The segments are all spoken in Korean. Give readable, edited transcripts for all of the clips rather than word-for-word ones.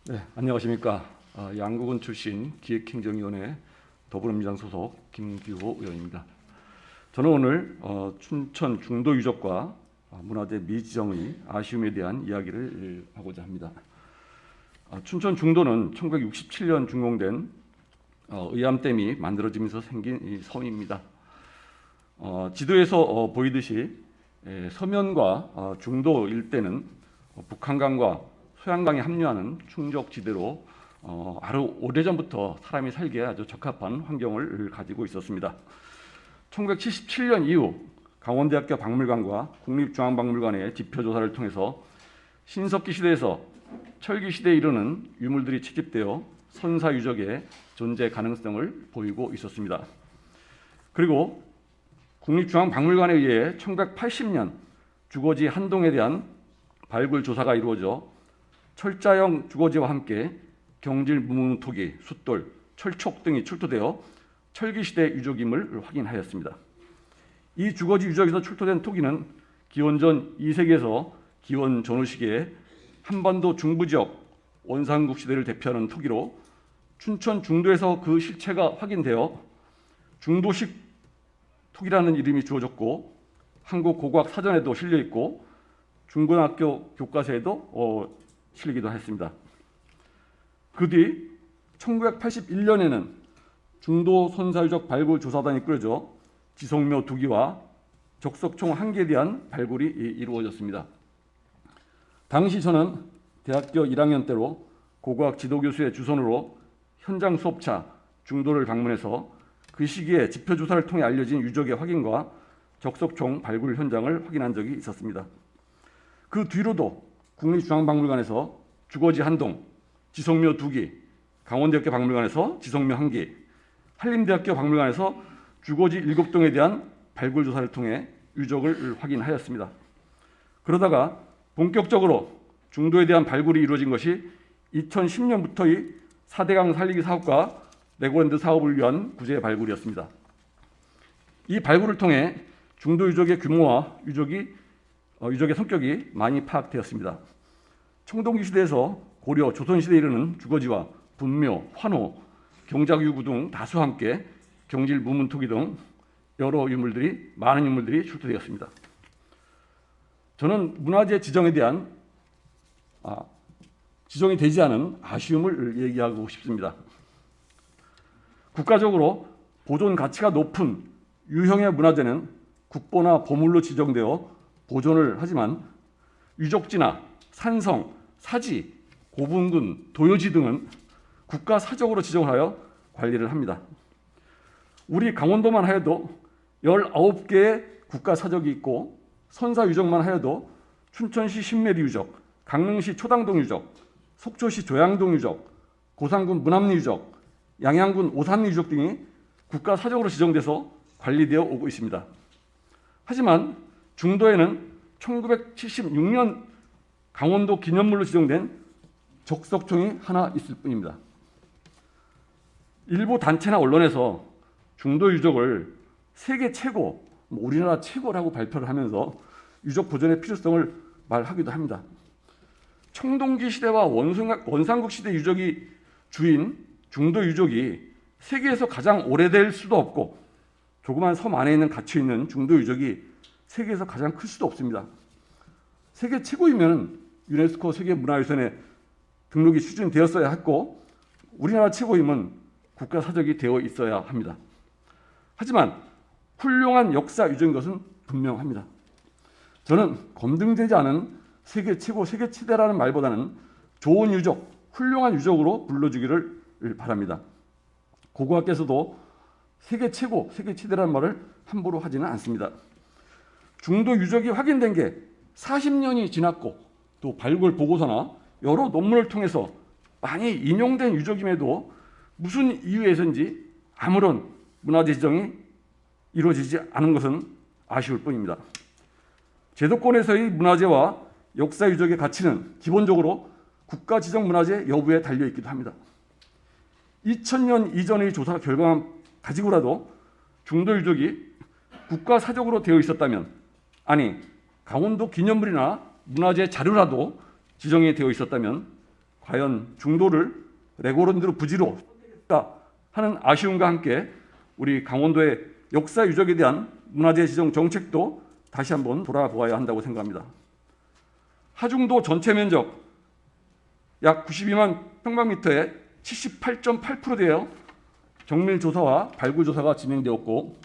네, 안녕하십니까. 양국은 출신 기획행정위원회 더불어민주당 소속 김기호 의원입니다. 저는 오늘 춘천 중도 유적과 문화재 미지정의 아쉬움에 대한 이야기를 하고자 합니다. 춘천 중도는 1967년 준공된 의암댐이 만들어지면서 생긴 이 섬입니다. 지도에서 보이듯이 서면과 중도 일대는 북한강과 소양강이 합류하는 충적지대로 아주 오래전부터 사람이 살기에 아주 적합한 환경을 가지고 있었습니다. 1977년 이후 강원대학교 박물관과 국립중앙박물관의 지표조사를 통해서 신석기 시대에서 철기 시대에 이르는 유물들이 채집되어 선사유적의 존재 가능성을 보이고 있었습니다. 그리고 국립중앙박물관에 의해 1980년 주거지 한동에 대한 발굴 조사가 이루어져 철자형 주거지와 함께 경질 무뭉토기, 숫돌, 철촉 등이 출토되어 철기시대 유적임을 확인하였습니다. 이 주거지 유적에서 출토된 토기는 기원전 2세기에서 기원 전후 시기에 한반도 중부지역 원산국 시대를 대표하는 토기로 춘천 중도에서 그 실체가 확인되어 중도식 토기라는 이름이 주어졌고 한국고고학사전에도 실려있고 중고등학교 교과서에도 실리기도 했습니다. 그 뒤 1981년에는 중도 선사유적 발굴 조사단이 꾸려져 지성묘 2기와 적석총 1개에 대한 발굴이 이루어졌습니다. 당시 저는 대학교 1학년 때로 고고학 지도교수의 주선으로 현장 수업차 중도를 방문해서 그 시기에 지표조사를 통해 알려진 유적의 확인과 적석총 발굴 현장을 확인한 적이 있었습니다. 그 뒤로도 국립중앙박물관에서 주거지 한동, 지성묘 2기, 강원대학교 박물관에서 지성묘 1기, 한림대학교 박물관에서 주거지 7동에 대한 발굴 조사를 통해 유적을 확인하였습니다. 그러다가 본격적으로 중도에 대한 발굴이 이루어진 것이 2010년부터의 4대강 살리기 사업과 레고랜드 사업을 위한 구제 발굴이었습니다. 이 발굴을 통해 중도 유적의 규모와 유적의 성격이 많이 파악되었습니다. 청동기 시대에서 고려, 조선시대에 이르는 주거지와 분묘, 환호, 경작유구 등 다수와 함께 경질 무문토기 등 여러 유물들이 많은 유물들이 출토되었습니다. 저는 문화재 지정에 대한 지정이 되지 않은 아쉬움을 얘기하고 싶습니다. 국가적으로 보존 가치가 높은 유형의 문화재는 국보나 보물로 지정되어 보존을 하지만 유적지나 산성, 사지, 고분군, 도요지 등은 국가사적으로 지정하여 관리를 합니다. 우리 강원도만 하여도 19개의 국가사적이 있고 선사유적만 하여도 춘천시 신메리 유적, 강릉시 초당동 유적, 속초시 조양동 유적, 고산군 문암리 유적, 양양군 오산리 유적 등이 국가사적으로 지정돼서 관리되어 오고 있습니다. 하지만 중도에는 1976년 강원도 기념물로 지정된 적석총이 하나 있을 뿐입니다. 일부 단체나 언론에서 중도 유적을 세계 최고, 우리나라 최고라고 발표를 하면서 유적 보존의 필요성을 말하기도 합니다. 청동기 시대와 원산국 시대 유적이 주인 중도 유적이 세계에서 가장 오래될 수도 없고 조그만 섬 안에 있는 갇혀있는 중도 유적이 세계에서 가장 클 수도 없습니다. 세계 최고이면 유네스코 세계문화유산에 등록이 추진되었어야 했고 우리나라 최고임은 국가사적이 되어 있어야 합니다. 하지만 훌륭한 역사 유적인 것은 분명합니다. 저는 검증되지 않은 세계 최고, 세계 최대라는 말보다는 좋은 유적, 훌륭한 유적으로 불러주기를 바랍니다. 고고학께서도 세계 최고, 세계 최대라는 말을 함부로 하지는 않습니다. 중도 유적이 확인된 게 40년이 지났고 또 발굴 보고서나 여러 논문을 통해서 많이 인용된 유적임에도 무슨 이유에서인지 아무런 문화재 지정이 이루어지지 않은 것은 아쉬울 뿐입니다. 제도권에서의 문화재와 역사 유적의 가치는 기본적으로 국가 지정 문화재 여부에 달려 있기도 합니다. 2000년 이전의 조사 결과만 가지고라도 중도 유적이 국가 사적으로 되어 있었다면, 아니 강원도 기념물이나 문화재 자료라도 지정이 되어 있었다면 과연 중도를 레고랜드로 부지로 선택했을까 하는 아쉬움과 함께 우리 강원도의 역사 유적에 대한 문화재 지정 정책도 다시 한번 돌아보아야 한다고 생각합니다. 하중도 전체 면적 약 92만 평방미터의 78.8%되어 정밀조사와 발굴조사가 진행되었고,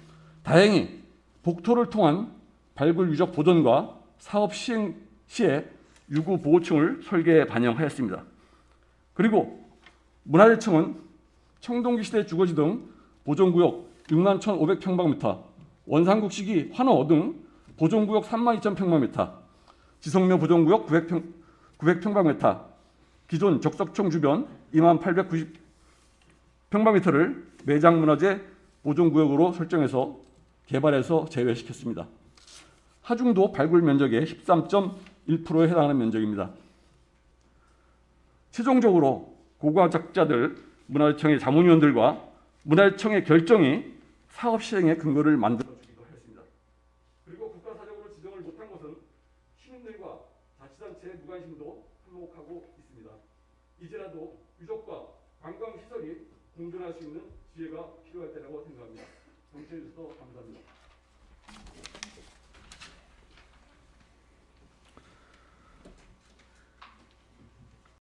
다행히 복토를 통한 발굴 유적 보존과 사업 시행 시에 유구 보호층을 설계에 반영하였습니다. 그리고 문화재청은 청동기 시대 주거지 등 보존구역 6만 1,500평방미터, 원산국 시기 환어 등 보존구역 3만 2,000평방미터, 지성묘 보존구역 900평방미터, 기존 적석청 주변 2만 890평방미터를 매장문화재 보존구역으로 설정해서 개발해서 제외시켰습니다. 하중도 발굴 면적의 13.1%에 해당하는 면적입니다. 최종적으로 고관학자들, 문화재청의 자문위원들과 문화재청의 결정이 사업 시행의 근거를 만들어주기도 하였습니다. 그리고 국가사적으로 지정을 못한 것은 시민들과 자치단체의 무관심도 한몫하고 있습니다. 이제라도 유적과 관광시설이 공존할 수 있는 지혜가 필요할 때라고 생각합니다. 정치해주셔서 감사합니다.